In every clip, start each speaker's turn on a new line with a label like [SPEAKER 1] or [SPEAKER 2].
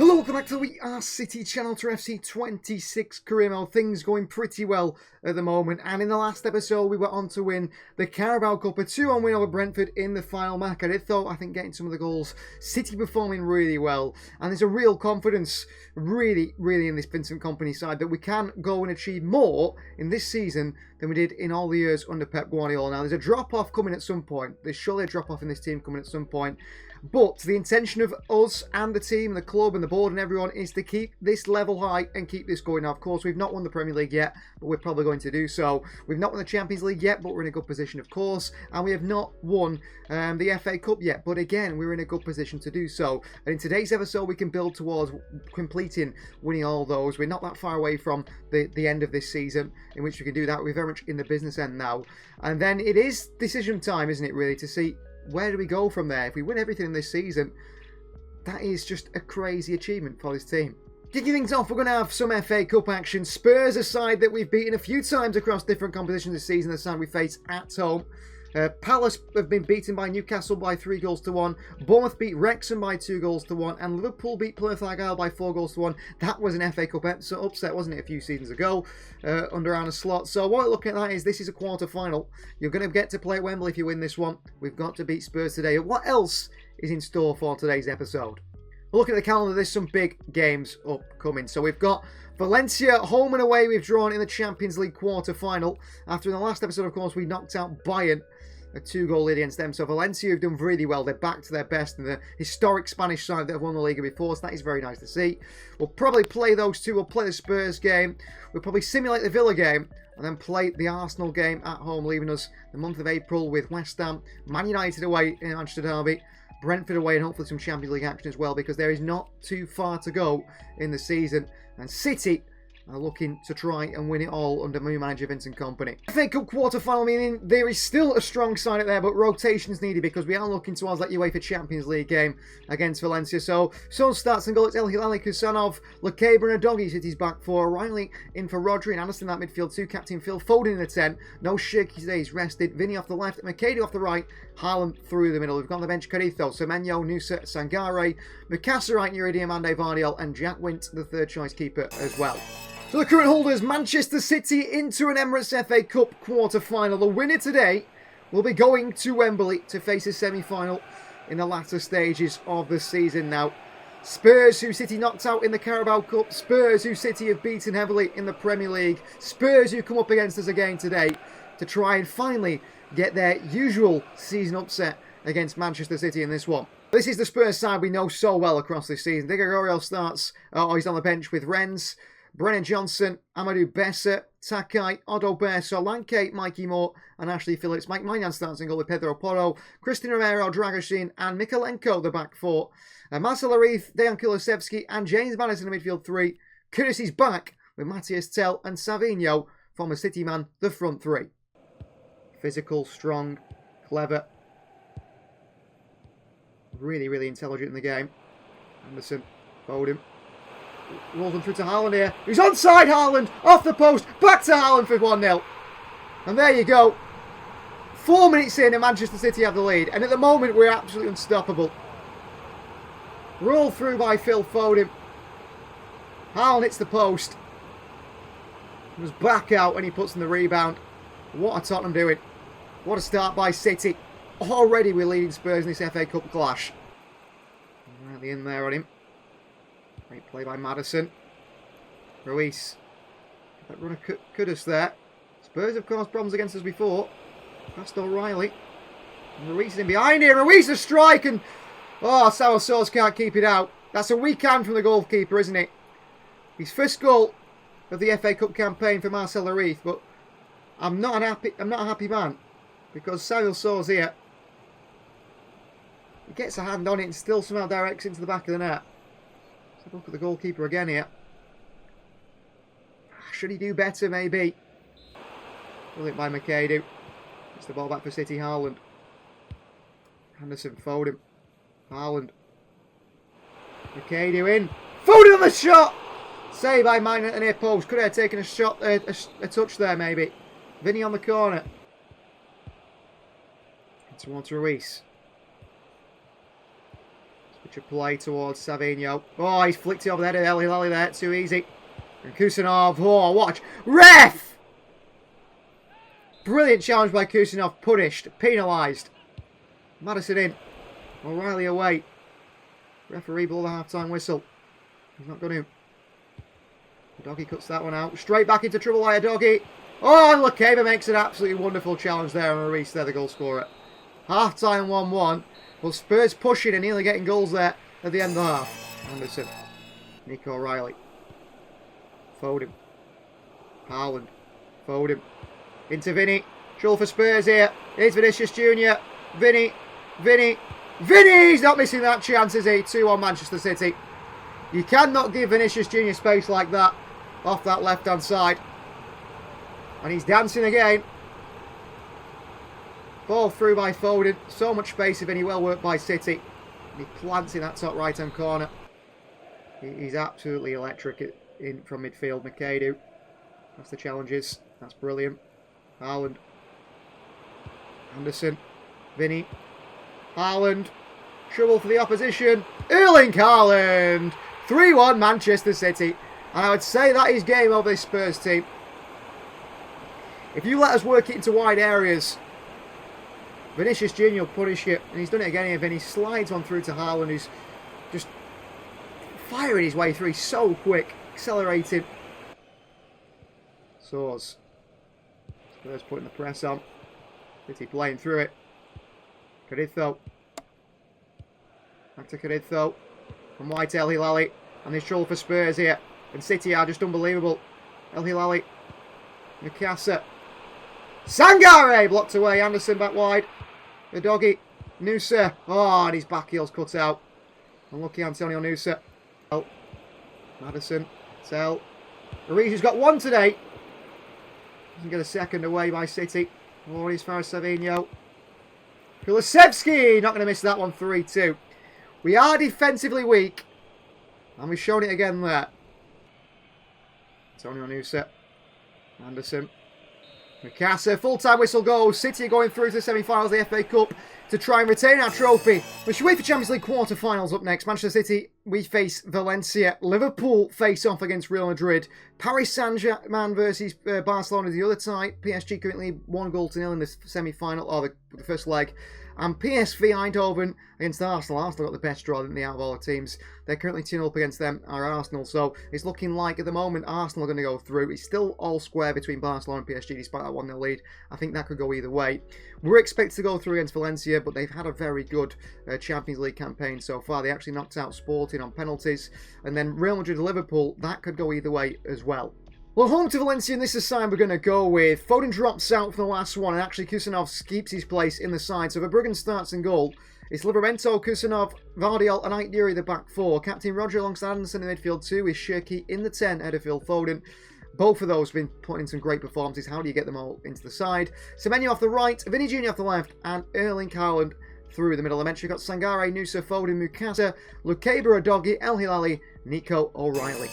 [SPEAKER 1] Hello, welcome back to the We Are City channel to FC 26 career mode. Things going pretty well at the moment, and in the last episode we were on to win the Carabao Cup, a 2-1 win over Brentford in the final match. I did though, I think, getting some of the goals, City performing really well, and there's a real confidence really in this Vincent Kompany side that we can go and achieve more in this season than we did in all the years under Pep Guardiola. Now there's a drop-off coming at some point. There's surely a drop-off in this team coming at some point. But the intention of us and the team, the club and the board and everyone is to keep this level high and keep this going. Now, of course, we've not won the Premier League yet, but we're probably going to do so. We've not won the Champions League yet, but we're in a good position, of course. And we have not won the FA Cup yet, but again, we're in a good position to do so. And in today's episode, we can build towards completing winning all those. We're not that far away from the end of this season in which we can do that. We're very much in the business end now. And then it is decision time, isn't it, really, to see where do we go from there? If we win everything in this season, that is just a crazy achievement for this team. Kicking things off, we're going to have some FA Cup action. Spurs, a side that we've beaten a few times across different competitions this season, the side we face at home. Palace have been beaten by Newcastle by 3-1. Bournemouth beat Wrexham by 2-1. And Liverpool beat Plymouth Argyle by 4-1. That was an FA Cup upset, wasn't it, a few seasons ago under Arne Slot. So what we're looking at that is this is a quarter-final. You're going to get to play at Wembley if you win this one. We've got to beat Spurs today. What else is in store for today's episode? Looking at the calendar, there's some big games upcoming. So we've got Valencia home and away. We've drawn in the Champions League quarter-final. After in the last episode, of course, we knocked out Bayern, a 2-goal lead against them. So Valencia have done really well. They're back to their best and the historic Spanish side that have won the Liga before. So that is very nice to see. We'll probably play those two. We'll play the Spurs game. We'll probably simulate the Villa game and then play the Arsenal game at home, leaving us the month of April with West Ham, Man United away in Manchester Derby, Brentford away, and hopefully some Champions League action as well, because there is not too far to go in the season. And City are looking to try and win it all under new manager Vincent Kompany. FA Cup quarter-final, meaning there is still a strong side out there, but rotations needed because we are looking towards that UEFA Champions League game against Valencia. So, Son starts and goal. It's El Hilali, Kusanov, Lacabra and Adogi. City's back four. Riley in for Rodri and Anderson that midfield two. Captain Phil Foden in the 10. No shaky today. He's rested. Vini off the left. Makeda off the right. Haaland through the middle. We've got on the bench Carito, Semenyo, Nusa, Sangare, Mikasa right, Diamande, Vardiel, and Jack Wint, the third choice keeper as well. So the current holders, Manchester City into an Emirates FA Cup quarter-final. The winner today will be going to Wembley to face a semi-final in the latter stages of the season now. Spurs, who City knocked out in the Carabao Cup. Spurs, who City have beaten heavily in the Premier League. Spurs, who come up against us again today to try and finally get their usual season upset against Manchester City in this one. This is the Spurs side we know so well across this season. Di Gregorio starts, he's on the bench with Rennes, Brennan Johnson, Amadou Bessa, Takai, Odo-Bear, Solanke, Mikey Moore, and Ashley Phillips. Mike Maignan starts in goal with Pedro Porro, Christian Romero, Dragoshin, and Mikolenko, the back four. Marcel Arif, Dejan Kulusevski, and James Madison in the midfield three. Curtis is back with Matthias Tell and Savinho, former City man, the front three. Physical, strong, clever. Really intelligent in the game. Anderson, Foden. Rolls them through to Haaland here. He's onside, Haaland! Off the post, back to Haaland for 1-0. And there you go. 4 minutes in and Manchester City have the lead. And at the moment, we're absolutely unstoppable. Roll through by Phil Foden. Haaland hits the post. He was back out when he puts in the rebound. What are Tottenham doing? What a start by City. Already we're leading Spurs in this FA Cup clash. Right in there on him. Great play by Madison. Ruiz. That runner Kudus there. Spurs have caused problems against us before. Past O'Reilly. And Ruiz is in behind here. Ruiz a strike and... Oh, Sour Sauce can't keep it out. That's a weak hand from the goalkeeper, isn't it? His first goal of the FA Cup campaign for Marcel Arif, but I'm not a happy man. Because Samuel Sauce here. He gets a hand on it and still somehow directs into the back of the net. Look at the goalkeeper again here. Should he do better, maybe? Pull it by Makeda. Gets the ball back for City, Haaland. Anderson, Foden. Haaland. Makeda in. Foden on the shot! Save by Maignan at the near post. Could have taken a shot, a touch there, maybe. Vini on the corner. Towards Ruiz. Should play towards Savinho. Oh, he's flicked it over the head of El Hilali there. Too easy. And Kusanov. Oh, watch. Ref! Brilliant challenge by Kusanov. Punished. Penalised. Madison in. O'Reilly away. Referee blow the half-time whistle. He's not going to. Doggy cuts that one out. Straight back into trouble by Doggy. Oh, and Lukeba makes an absolutely wonderful challenge there. And Maurice there, the goal scorer. Half-time 1-1. But Spurs pushing and nearly getting goals there at the end of the half. Anderson. Nico O'Reilly. Foden. Haaland. Foden. Into Vini. Trouble for Spurs here. Here's Vinicius Jr. Vini. He's not missing that chance, is he? 2-1 Manchester City. You cannot give Vinicius Jr. space like that off that left-hand side. And he's dancing again. Ball through by Foden. So much space of Vini. Well worked by City. And he plants in that top right-hand corner. He's absolutely electric in from midfield. McAdoo. That's the challenges. That's brilliant. Haaland. Anderson. Vini. Haaland. Trouble for the opposition. Erling Haaland. 3-1 Manchester City. And I would say that is game over this Spurs team. If you let us work it into wide areas, Vinicius Jr. will punish you. And he's done it again here. Vinny slides one through to Haaland, who's just firing his way through. He's so quick. Accelerated. Soars. Spurs putting the press on. City playing through it. Caritho. Back to Caritho. And White El Hilali. And there's trouble for Spurs here. And City are just unbelievable. El Hilali. Mikasa. Sangare blocked away. Anderson back wide. The doggy. Nusa. Oh, and his back heel's cut out. Unlucky Antonio Nusa. Madison. Tell. Arizi's got one today. Doesn't get a second away by City. Oh, as far as Savinho. Kulusevski. Not going to miss that one. 3-2. We are defensively weak. And we've shown it again there. Antonio Nusa. Anderson. Mikasa, full-time whistle goes. City are going through to the semi-finals of the FA Cup to try and retain our trophy. We should wait for Champions League quarter-finals up next. Manchester City, we face Valencia. Liverpool face off against Real Madrid. Paris Saint-Germain versus Barcelona, the other tie. PSG currently 1-0 in the semi-final, or the first leg. And PSV Eindhoven against Arsenal. Arsenal got the best draw, didn't they, out of all the teams. They're currently 2-0 up against them, our Arsenal. So it's looking like, at the moment, Arsenal are going to go through. It's still all square between Barcelona and PSG, despite that 1-0 lead. I think that could go either way. We're expected to go through against Valencia, but they've had a very good Champions League campaign so far. They actually knocked out Sporting on penalties. And then Real Madrid and Liverpool, that could go either way as well. Well, home to Valencia, and this is the side we're going to go with. Foden drops out for the last one, and actually Kusanov keeps his place in the side. So Verbruggen starts in goal. It's Livramento, Kusanov, Vardiol, and Ait Nuri the back four. Captain Roger alongside Anderson in midfield 2 is Shirky in the 10, ahead of Phil Foden. Both of those have been putting in some great performances. How do you get them all into the side? Semenyo off the right, Vini Jr. off the left, and Erling Haaland through the middle. I mentioned you've got Sangare, Nusa, Foden, Mukasa, Lukeba, Doggy, El Hilali, Nico O'Reilly.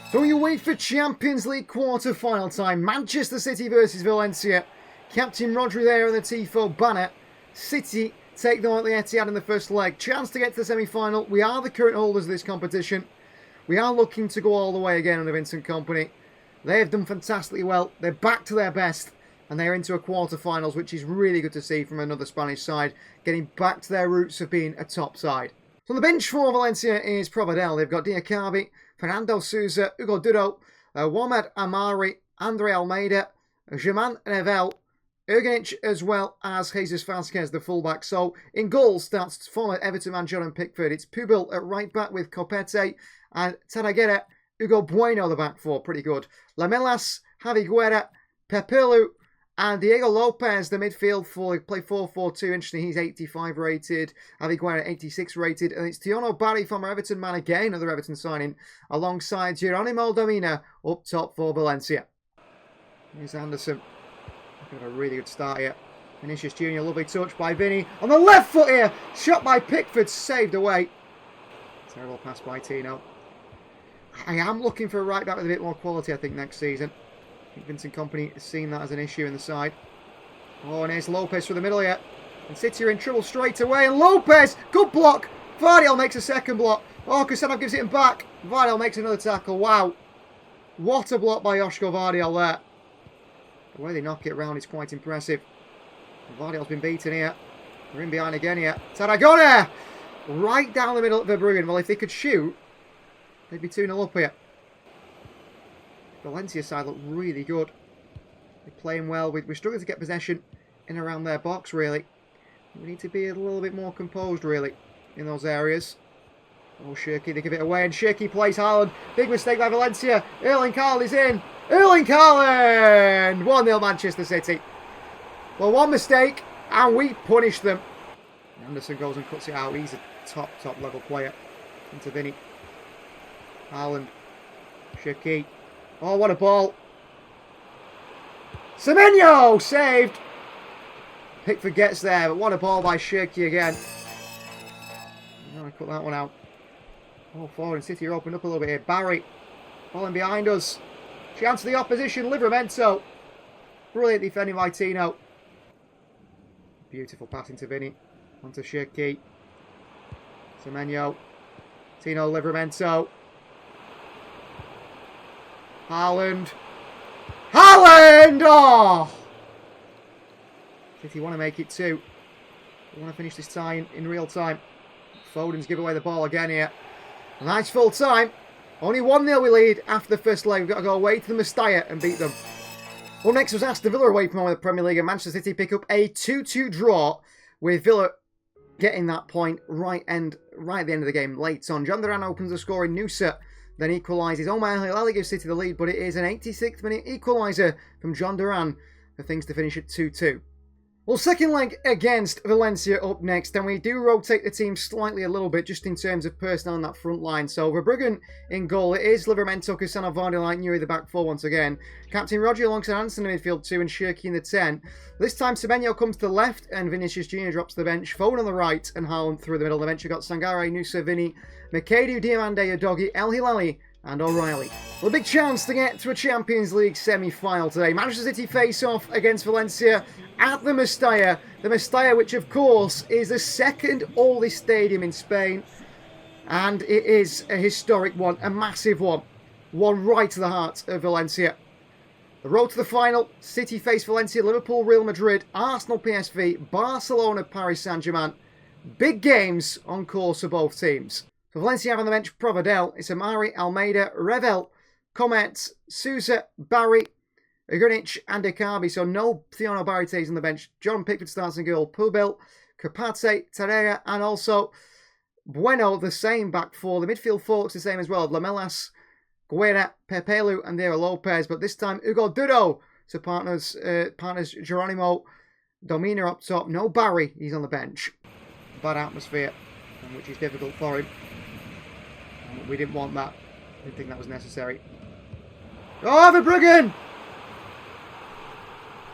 [SPEAKER 1] So you wait for Champions League quarter-final time. Manchester City versus Valencia. Captain Rodri there in the Tifo banner. City take them on at the Etihad in the first leg. Chance to get to the semi-final. We are the current holders of this competition. We are looking to go all the way again under Vincent Kompany. They have done fantastically well. They're back to their best. And they're into a quarter-finals, which is really good to see from another Spanish side. Getting back to their roots of being a top side. So on the bench for Valencia is Provedel. They've got Diakabi, Fernando Souza, Hugo Duro, Wamed Amari, Andre Almeida, Germain Nevel, Erganic, as well as Jesus Vasquez, the fullback. So in goals starts former Everton man John Pickford. It's Pubil at right back with Copete and Taraguera, Hugo Bueno the back four. Pretty good. Lamelas, Javi Guerra, Pepelu, and Diego Lopez, the midfield for play 4-4-2. Interesting, he's 85 rated. Javi Guerra, 86 rated. And it's Tiono Barry, former Everton man again, another Everton signing, alongside Geronimo Domina up top for Valencia. Here's Anderson. Got a really good start here. Vinicius Jr, lovely touch by Vinny. On the left foot here, shot by Pickford, saved away. Terrible pass by Tino. I am looking for a right back with a bit more quality, I think, next season. I think Vincent Kompany has seen that as an issue in the side. Oh, and here's Lopez through the middle here. And City are in trouble straight away. And Lopez, good block. Vardiel makes a second block. Oh, Kusanov gives it him back. Vardiel makes another tackle. Wow. What a block by Joško Vardiel there. The way they knock it around is quite impressive. Vardiel's been beaten here. They're in behind again here. Tarragona! Right down the middle of Verbruggen. Well, if they could shoot, they'd be 2-0 up here. Valencia side look really good. They're playing well. We're struggling to get possession in around their box, really. We need to be a little bit more composed, really, in those areas. Oh, Shirky, they give it away, and Shirky plays Haaland. Big mistake by Valencia. Erling Haaland is in. Erling Haaland! 1-0 Manchester City. Well, one mistake, and we punish them. Anderson goes and cuts it out. He's a top level player. Into Vini. Haaland. Shirky. Oh, what a ball. Semenyo! Saved. Pickford gets there, but what a ball by Shirky again. Oh, I cut that one out. Oh, forward City are opened up a little bit here. Barry. Falling behind us. Chance to the opposition. Livramento. Brilliant defending by Tino. Beautiful passing to Vini. Onto Shirky. Semenyo. Tino Livramento. Haaland. Haaland! Oh! City want to make it 2. They want to finish this tie in real time. Foden's give away the ball again here. Nice full time. Only 1-0 we lead after the first leg. We've got to go away to the Mestalla and beat them. Well, next was Aston Villa away from home in the Premier League, and Manchester City pick up a 2-2 draw, with Villa getting that point right at the end of the game, late on. John Duran opens the score in Nusa, then equalises. Omar Hilali gives City the lead, but it is an 86th minute equaliser from John Duran for things to finish at 2-2. Well, second leg against Valencia up next, and we do rotate the team slightly a little bit, just in terms of personnel on that front line. So, Verbruggen in goal. It is Livramento, Kusanov, Vardiel, Newey the back four once again. Captain Roger alongside Anderson in midfield 2 and Shirky in the 10. This time, Semenyo comes to the left, and Vinicius Jr drops to the bench. Foden on the right, and Haaland through the middle of the bench. You've got Sangare, Nusa, Vini, Mekadu, Diamande, Udogie, El Hilali, and O'Reilly. Well, a big chance to get to a Champions League semi-final today. Manchester City face off against Valencia at the Mestalla. The Mestalla, which of course is the second oldest stadium in Spain. And it is a historic one, a massive one. One right to the heart of Valencia. The road to the final, City face Valencia, Liverpool, Real Madrid, Arsenal, PSV, Barcelona, Paris Saint-Germain. Big games on course for both teams. For Valencia have on the bench Provedel, it's Amari, Almeida, Revel, Comet, Sousa, Barry, Grinic and Ekabi. So no Thiono Barrites on the bench. John Pickford starts in goal. Pubil, Capate, Tarrea, and also Bueno, the same back four. The midfield four looks the same as well. Lamelas, Guerra, Pepelu, and Dera Lopez. But this time, Hugo Duro. So partners Geronimo, Domina up top. No Barry, he's on the bench. Bad atmosphere, which is difficult for him. We didn't want that. Didn't think that was necessary. Oh, Verbruggen!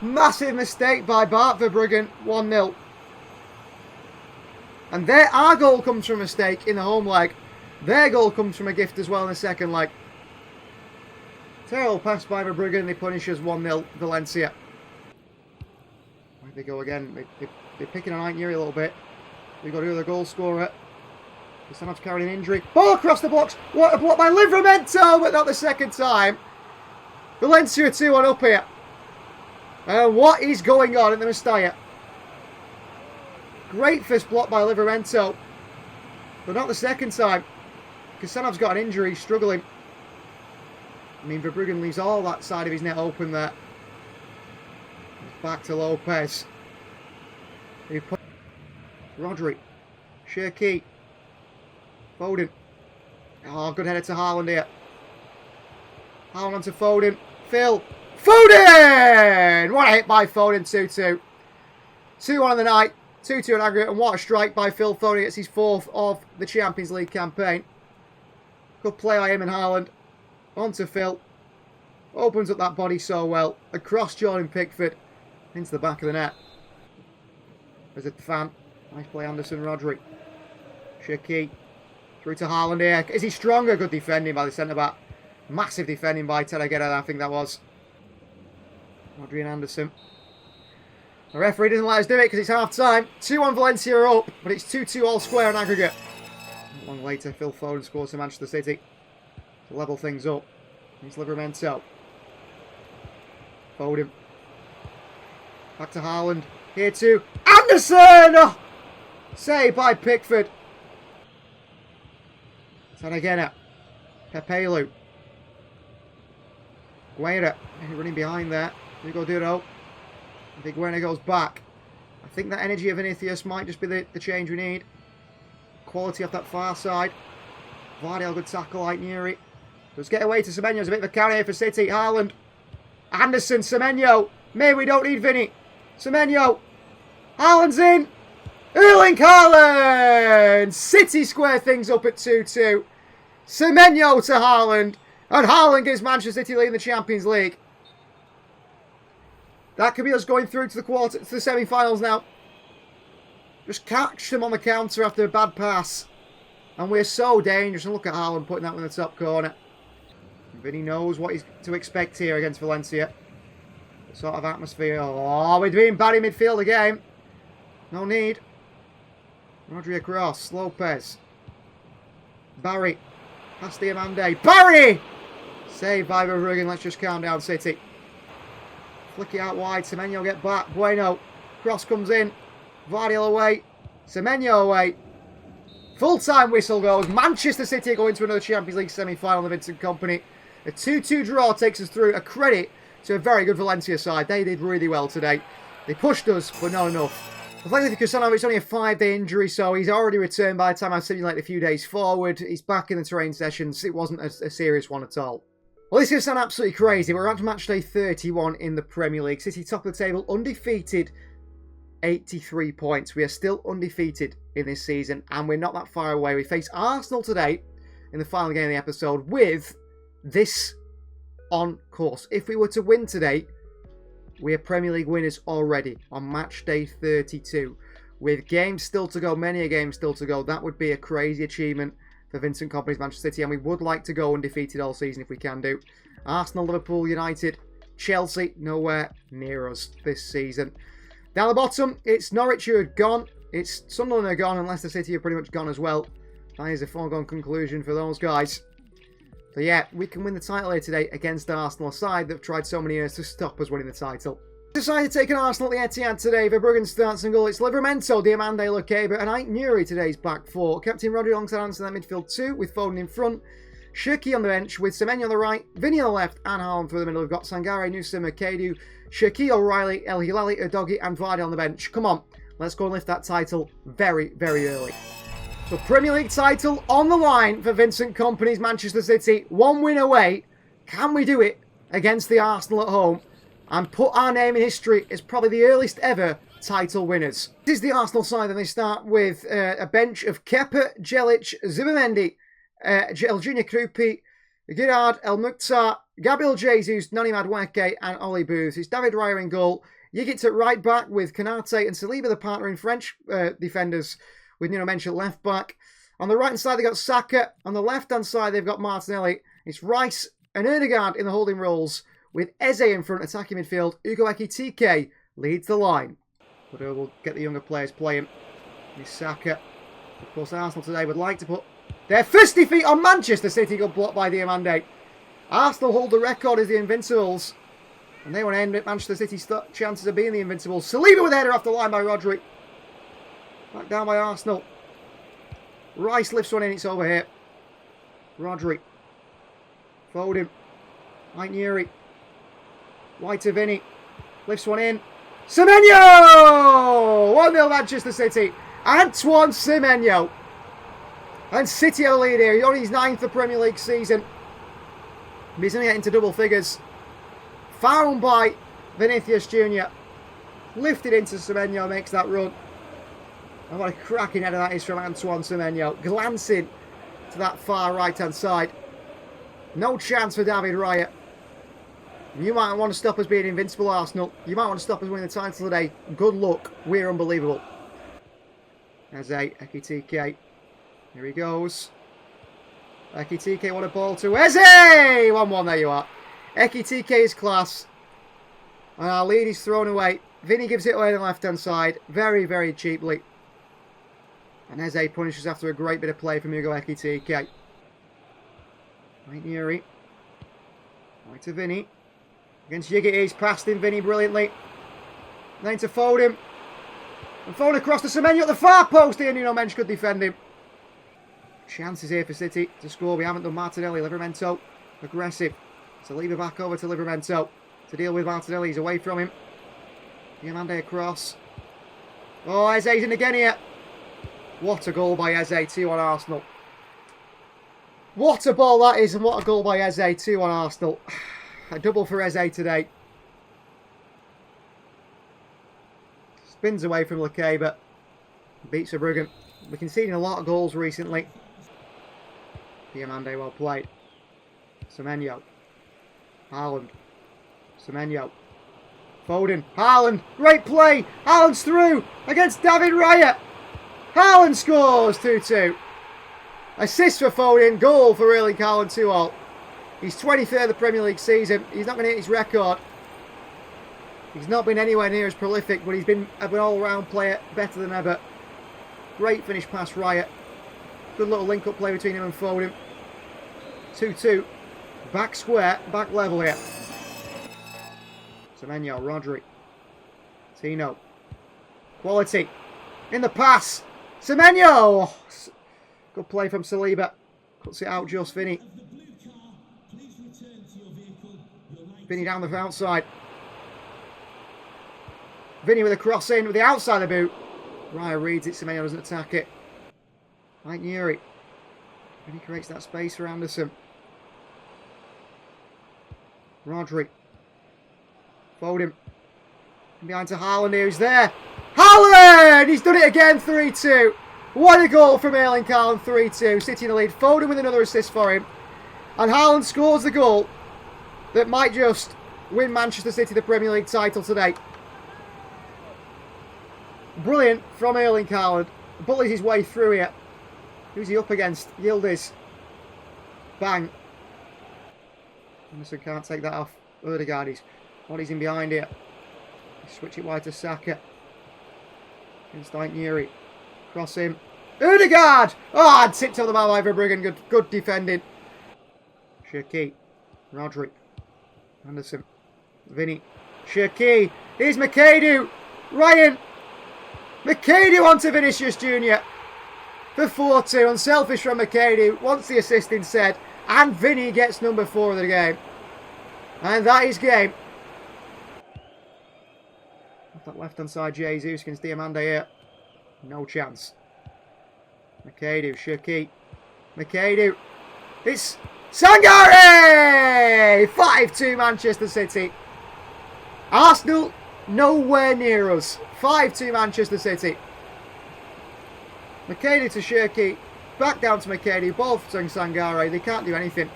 [SPEAKER 1] Massive mistake by Bart Verbruggen. 1-0. And our goal comes from a mistake in the home leg. Their goal comes from a gift as well in the second leg. Terrible pass by Verbruggen. They punish us 1-0 Valencia. Where'd they go again? They're picking on Newey a little bit. We've got to do the goal scorer. Kusanov's carrying an injury. Ball across the blocks. What a block by Livramento, but not the second time. Valencia 2-1 up here. What is going on in the Mestalla? Great first block by Livramento, but not the second time. Kusanov's got an injury, struggling. I mean, Verbruggen leaves all that side of his net open there. Back to Lopez. Rodri. Shirky. Foden. Oh, good header to Haaland here. Haaland onto Foden. Phil. Foden! What a hit by Foden, 2-2. 2-1 on the night. 2-2 on aggregate. And what a strike by Phil Foden. It's his fourth of the Champions League campaign. Good play by him and Haaland. Onto Phil. Opens up that body so well. Across Jordan Pickford. Into the back of the net. There's a fan. Nice play, Anderson, Rodri. Shirky. Through to Haaland here. Is he stronger? Good defending by the centre-back. Massive defending by Tarragona, I think that was. Rodri and Anderson. The referee doesn't let us do it because it's half-time. 2-1 Valencia are up, but it's 2-2 all square on aggregate. Long later, Phil Foden scores for Manchester City to level things up. It's Livramento. Foden. Back to Haaland. Here to Anderson! Oh! Saved by Pickford. Tanagena. Pepelu. Guerra. Running behind there. Hugo Duro. I think Guerra goes back. I think that energy of Vinicius might just be the change we need. Quality off that far side. Vardy, good tackle like Nuri. Let's get away to Semenyo. There's a bit of a carry here for City. Haaland. Anderson. Semenyo. Maybe we don't need Vinny. Semenyo. Haaland's in. Erling Haaland. City square things up at 2-2. Semenyo to Haaland. And Haaland gives Manchester City lead in the Champions League. That could be us going through to the semi-finals now. Just catch them on the counter after a bad pass. And we're so dangerous. And look at Haaland putting that one in the top corner. Vinny knows what he's to expect here against Valencia. What sort of atmosphere. Oh, we're being bad in midfield again. No need. Rodri across. Lopez. Barry. Past Diamande. Barry! Saved by Verbruggen. Let's just calm down, City. Flick it out wide. Semenyo get back. Bueno. Cross comes in. Vardy away. Semenyo away. Full-time whistle goes. Manchester City are going to another Champions League semi-final in the Vincent Kompany. A 2-2 draw takes us through. A credit to a very good Valencia side. They did really well today. They pushed us, but not enough. Valencia Arsenal, it's only a 5-day injury, so he's already returned by the time I simulate a few days forward. He's back in the terrain sessions. It wasn't a serious one at all. Well, this is going to sound absolutely crazy. We're at match day 31 in the Premier League. City top of the table, undefeated, 83 points. We are still undefeated in this season, and we're not that far away. We face Arsenal today in the final game of the episode with this on course. If we were to win today, we are Premier League winners already on match day 32. With games still to go, many a game still to go, that would be a crazy achievement for Vincent Kompany's Manchester City, and we would like to go undefeated all season if we can do. Arsenal, Liverpool, United, Chelsea, nowhere near us this season. Down the bottom, it's Norwich who are gone. It's Sunderland are gone, and Leicester City are pretty much gone as well. That is a foregone conclusion for those guys. So yeah, we can win the title here today against Arsenal, a side that have tried so many years to stop us winning the title. Decided to take an Arsenal at the Etihad today. Verbruggen starts and goal. It's Livramento, Diamande, Lukeba, and Ike Nuri today's back four. Captain Rodri alongside Anderson in that midfield two, with Foden in front. Shirky on the bench, with Semenyo on the right, Vinny on the left, and Haaland through the middle. We've got Sangare, Nusima, Kedu, Shirky, O'Reilly, El Hilali, Udogi, and Vardy on the bench. Come on, let's go and lift that title very, very early. So Premier League title on the line for Vincent Kompany's Manchester City. One win away. Can we do it against the Arsenal at home and put our name in history as probably the earliest ever title winners? This is the Arsenal side, and they start with a bench of Kepa, Jelic, Zubimendi, El Junior Krupi, Girard, El Mukhtar, Gabriel Jesus, Nani Madueke, and Oli Booth. It's David Raya in goal. Yigit at right back with Kanate and Saliba, the partner in French defenders, with Nuno Mensch at left back. On the right hand side, they've got Saka. On the left hand side, they've got Martinelli. It's Rice and Erdegaard in the holding roles, with Eze in front, attacking midfield. Ugo Ekitike leads the line. But we'll get the younger players playing. It's Saka. Of course, Arsenal today would like to put their first defeat on Manchester City, got blocked by Diamande. Arsenal hold the record as the Invincibles, and they want to end it. Manchester City's chances of being the Invincibles. Saliba with a header off the line by Rodri. Back down by Arsenal. Rice lifts one in, it's over here. Rodri. Foden. Ike Nuri. Wide to Vinny. Lifts one in. Semenyo! 1-0 Manchester City. Antoine Semenyo. And City have a lead here. He's on his 9th Premier League season. He's going to get into double figures. Found by Vinicius Jr. Lifted into Semenyo, makes that run. And what a cracking header that is from Antoine Semenyo. Glancing to that far right-hand side. No chance for David Raya. You might want to stop us being invincible, Arsenal. You might want to stop us winning the title today. Good luck. We're unbelievable. Eze, Ekitike. Here he goes. Ekitike, what a ball to Eze! 1-1, there you are. Ekitike is class. And our lead is thrown away. Vinny gives it away on the left-hand side. Very, very cheaply. And Eze punishes after a great bit of play from Hugo Ekitike. Right, Yuri. Right to Vini. Against Yiggy, he's passed him, Vini, brilliantly. Then to Foden. And Foden across to Semenyo at the far post here. Nuno Mensch could defend him. Chances here for City to score. We haven't done Martinelli. Livramento aggressive. So leave it back over to Livramento to deal with Martinelli. He's away from him. Diamande across. Oh, Eze's in again here. What a goal by Eze, 2-1 Arsenal. What a ball that is, and what a goal by Eze, 2-1 Arsenal. A double for Eze today. Spins away from Lakay, but beats Verbruggen. We're conceding a lot of goals recently. Diamande well played. Semenyo. Haaland. Semenyo. Foden. Haaland. Great play. Haaland's through against David Raya. Haaland scores 2-2. Assist for Foden. Goal for Erling Haaland 2-all. He's 23rd the Premier League season. He's not going to hit his record. He's not been anywhere near as prolific, but he's been an all-round player, better than ever. Great finish past Raya. Good little link-up play between him and Foden. 2-2. Back square, back level here. Semenyo, Rodri. Tino. Quality. In the pass. Semenyo! Good play from Saliba. Cuts it out just, Vini. Vini down the outside. Vini with a cross in with the outside of the boot. Raya reads it, Semenyo doesn't attack it. Right, Yuri. Vini creates that space for Anderson. Rodri. Foden. Behind to Haaland here, who's there. Haaland! He's done it again, 3-2. What a goal from Erling Haaland, 3-2. City in the lead. Foden with another assist for him. And Haaland scores the goal that might just win Manchester City the Premier League title today. Brilliant from Erling Haaland. Bullies his way through here. Who's he up against? Yildiz. Bang. Anderson can't take that off. Ødegaard, he's in behind here. Switch it wide to Saka. Against Yuri. Cross him. Ødegaard! Oh, tipped on the ball by Verbruggen. Good defending. Shirky. Rodri. Anderson. Vini. Shirky. Here's McAdoo. Ryan. McAdoo onto Vinicius Jr. For 4-2. Unselfish from McAdoo. Wants the assist instead. And Vini gets number 4 of the game. And that is game. Off that left-hand side, Jesus against Diamande here. No chance. McAdoo, Shirky. McAdoo. It's Sangare! 5-2 Manchester City. Arsenal nowhere near us. 5-2 Manchester City. McAdoo to Shirky. Back down to McAdoo. Ball to Sangare. They can't do anything.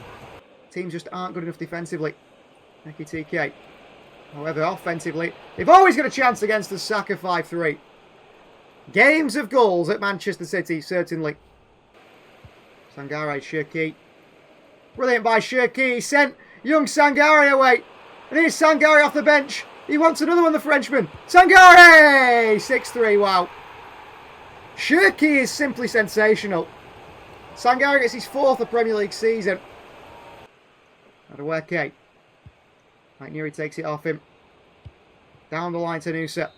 [SPEAKER 1] Teams just aren't good enough defensively. Ekitike. However, offensively, they've always got a chance against the Saka 5-3. Games of goals at Manchester City, certainly. Sangare, Shirky. Brilliant by Shirky. He sent young Sangare away. And here's Sangare off the bench. He wants another one, the Frenchman. Sangare! 6-3, wow. Shirky is simply sensational. Sangare gets his 4th of Premier League season. Adeweke. Right, Nuri takes it off him. Down the line to Nusa.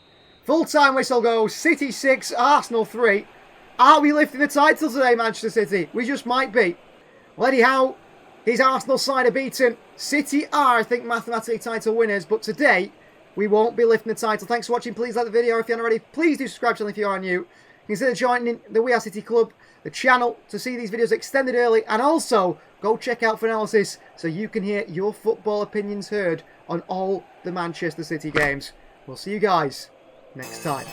[SPEAKER 1] Full-time whistle goes. City 6, Arsenal 3. Are we lifting the title today, Manchester City? We just might be. Well, anyhow, his Arsenal side are beaten. City are, I think, mathematically title winners. But today, we won't be lifting the title. Thanks for watching. Please like the video if you haven't already. Please do subscribe to the channel if you are new. Consider joining the We Are City Club, the channel, to see these videos extended early. And also, go check out Finalysis so you can hear your football opinions heard on all the Manchester City games. We'll see you guys next time.